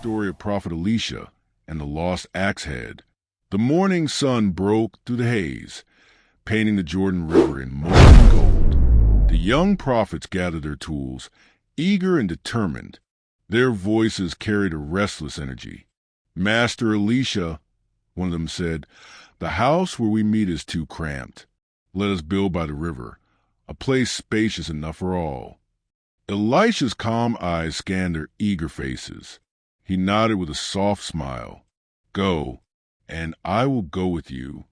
story of Prophet Elisha and the lost axe head. The morning sun broke through the haze, painting the Jordan River in molten gold. The young prophets gathered their tools, eager and determined. Their voices carried a restless energy. "Master Elisha," one of them said, "the house where we meet is too cramped. Let us build by the river, a place spacious enough for all." Elisha's calm eyes scanned their eager faces. He nodded with a soft smile. "Go, and I will go with you."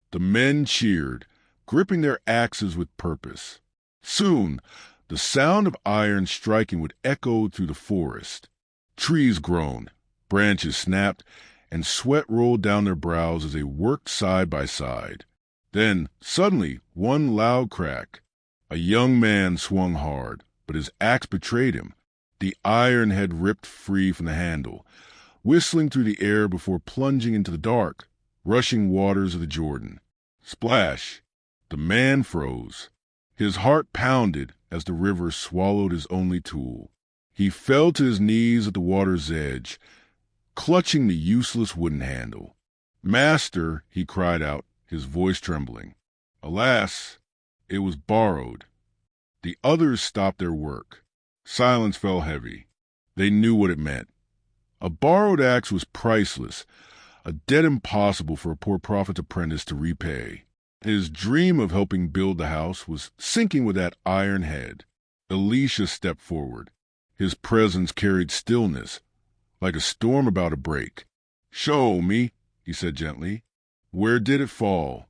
The men cheered, gripping their axes with purpose. Soon, the sound of iron striking would echo through the forest. Trees groaned, branches snapped, and sweat rolled down their brows as they worked side by side. Then, suddenly, one loud crack. A young man swung hard, but his axe betrayed him. The iron had ripped free from the handle, whistling through the air before plunging into the dark, rushing waters of the Jordan. Splash! The man froze. His heart pounded as the river swallowed his only tool. He fell to his knees at the water's edge, clutching the useless wooden handle. "Master," he cried out, his voice trembling. Alas, it was borrowed. The others stopped their work. Silence fell heavy. They knew what it meant. A borrowed axe was priceless, a debt impossible for a poor prophet's apprentice to repay. His dream of helping build the house was sinking with that iron head. Elisha stepped forward. His presence carried stillness, like a storm about to break. "Show me," he said gently. "Where did it fall?"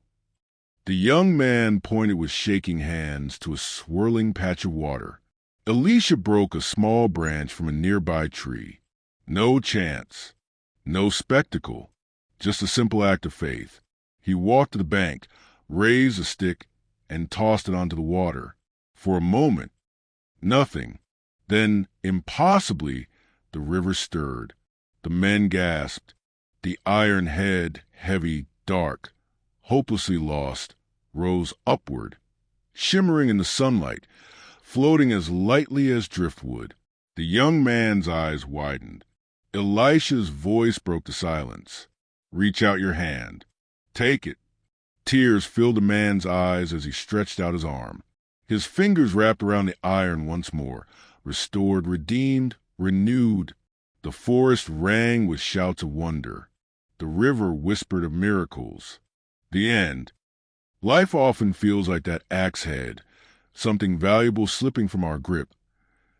The young man pointed with shaking hands to a swirling patch of water. Elisha broke a small branch from a nearby tree. No chance, no spectacle, just a simple act of faith. He walked to the bank, raised a stick, and tossed it onto the water. For a moment, nothing. Then, impossibly, the river stirred. The men gasped. The iron head, heavy, dark, hopelessly lost, rose upward, shimmering in the sunlight, floating as lightly as driftwood. The young man's eyes widened. Elisha's voice broke the silence. "Reach out your hand. Take it." Tears filled the man's eyes as he stretched out his arm. His fingers wrapped around the iron once more, restored, redeemed, renewed. The forest rang with shouts of wonder. The river whispered of miracles. The end. Life often feels like that axe head, something valuable slipping from our grip,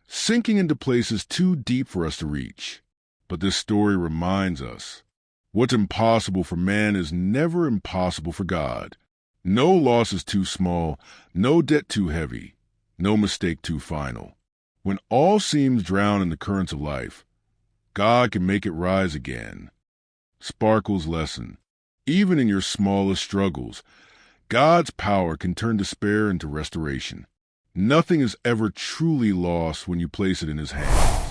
sinking into places too deep for us to reach. But this story reminds us, what's impossible for man is never impossible for God. No loss is too small, no debt too heavy, no mistake too final. When all seems drowned in the currents of life, God can make it rise again. Sparkle's lesson. Even in your smallest struggles, God's power can turn despair into restoration. Nothing is ever truly lost when you place it in His hand.